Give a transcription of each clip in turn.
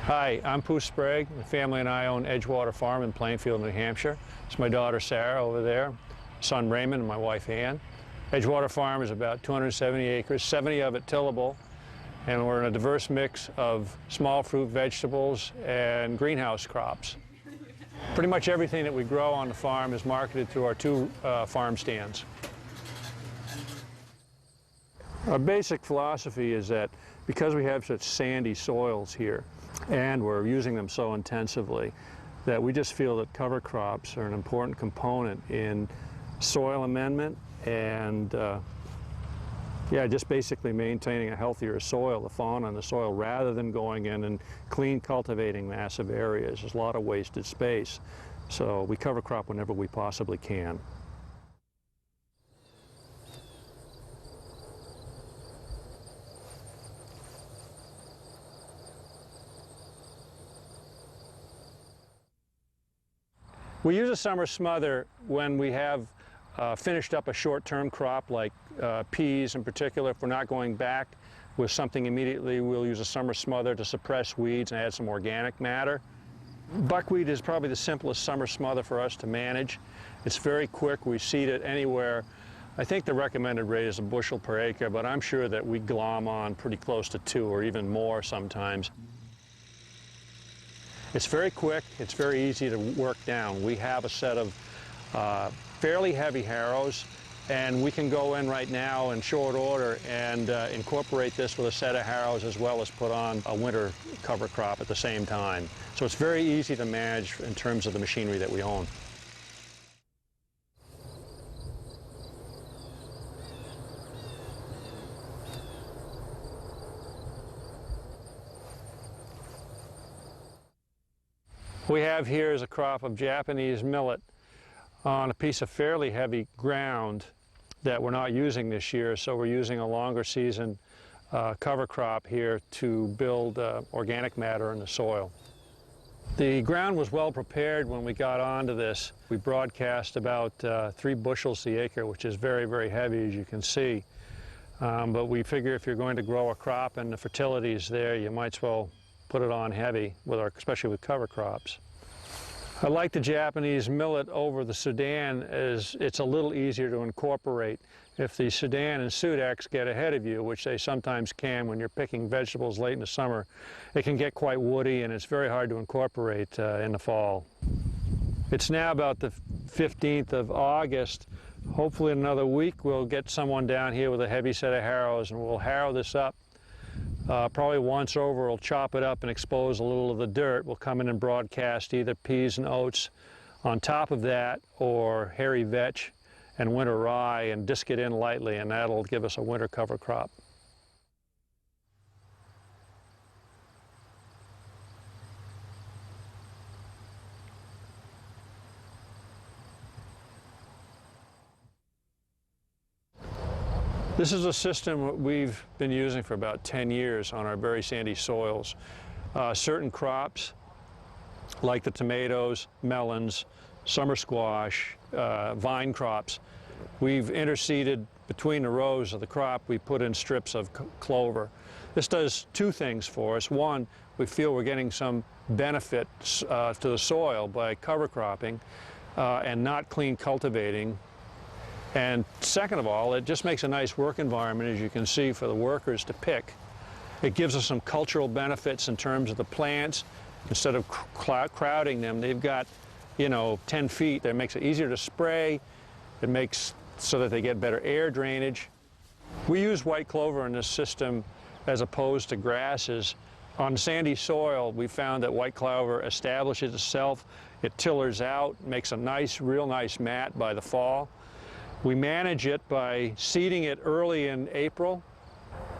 Hi, I'm Pooh Sprague. My family and I own Edgewater Farm in Plainfield, New Hampshire. It's my daughter Sarah over there, son Raymond, and my wife Ann. Edgewater Farm is about 270 acres, 70 of it tillable, and we're in a diverse mix of small fruit, vegetables, and greenhouse crops. Pretty much everything that we grow on the farm is marketed through our two farm stands. Our basic philosophy is that because we have such sandy soils here, and we're using them so intensively, that we just feel that cover crops are an important component in soil amendment and just basically maintaining a healthier soil, the fauna in the soil, rather than going in and clean cultivating massive areas. There's a lot of wasted space. So we cover crop whenever we possibly can. We use a summer smother when we have finished up a short-term crop like peas in particular. If we're not going back with something immediately, we'll use a summer smother to suppress weeds and add some organic matter. Buckwheat is probably the simplest summer smother for us to manage. It's very quick. We seed it anywhere. I think the recommended rate is a bushel per acre, but I'm sure that we glom on pretty close to 2 or even more sometimes. It's very quick, it's very easy to work down. We have a set of fairly heavy harrows, and we can go in right now in short order and incorporate this with a set of harrows as well as put on a winter cover crop at the same time. So it's very easy to manage in terms of the machinery that we own. What we have here is a crop of Japanese millet on a piece of fairly heavy ground that we're not using this year, so we're using a longer season cover crop here to build organic matter in the soil. The ground was well prepared when we got onto this. We broadcast about 3 bushels the acre, which is very, very heavy, as you can see. But we figure if you're going to grow a crop and the fertility is there, you might as well put it on heavy, especially with cover crops. I like the Japanese millet over the Sudan as it's a little easier to incorporate. If the Sudan and Sudex get ahead of you, which they sometimes can when you're picking vegetables late in the summer, it can get quite woody and it's very hard to incorporate in the fall. It's now about the 15th of August. Hopefully in another week we'll get someone down here with a heavy set of harrows and we'll harrow this up. Probably once over, we'll chop it up and expose a little of the dirt. We'll come in and broadcast either peas and oats on top of that or hairy vetch and winter rye and disc it in lightly, and that'll give us a winter cover crop. This is a system we've been using for about 10 years on our very sandy soils. Certain crops, like the tomatoes, melons, summer squash, vine crops, we've interseeded between the rows of the crop. We put in strips of clover. This does 2 things for us. One, we feel we're getting some benefit to the soil by cover cropping and not clean cultivating. And second of all, it just makes a nice work environment, as you can see, for the workers to pick. It gives us some cultural benefits in terms of the plants. Instead of crowding them, they've got, 10 feet. That makes it easier to spray. It makes so that they get better air drainage. We use white clover in this system as opposed to grasses. On sandy soil, we found that white clover establishes itself. It tillers out, makes a nice, real nice mat by the fall. We manage it by seeding it early in April.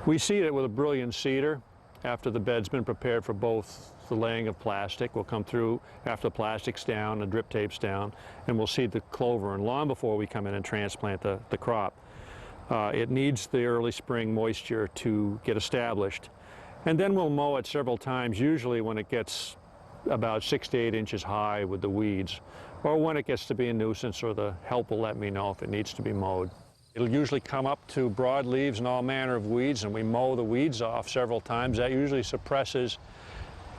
We seed it with a brilliant seeder after the bed's been prepared for both the laying of plastic. We'll come through after the plastic's down, the drip tape's down, and we'll seed the clover, and long before we come in and transplant the crop. It needs the early spring moisture to get established. And then we'll mow it several times, usually when it gets about 6 to 8 inches high with the weeds, or when it gets to be a nuisance, or the help will let me know if it needs to be mowed. It'll usually come up to broad leaves and all manner of weeds, and we mow the weeds off several times. That usually suppresses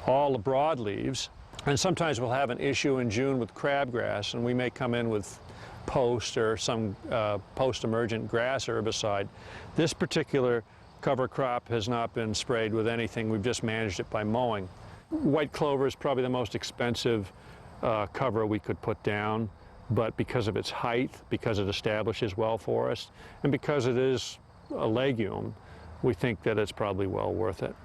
all the broadleaves. And sometimes we'll have an issue in June with crabgrass, and we may come in with post or some post-emergent grass herbicide. This particular cover crop has not been sprayed with anything. We've just managed it by mowing. White clover is probably the most expensive cover we could put down, but because of its height, because it establishes well for us, and because it is a legume, we think that it's probably well worth it.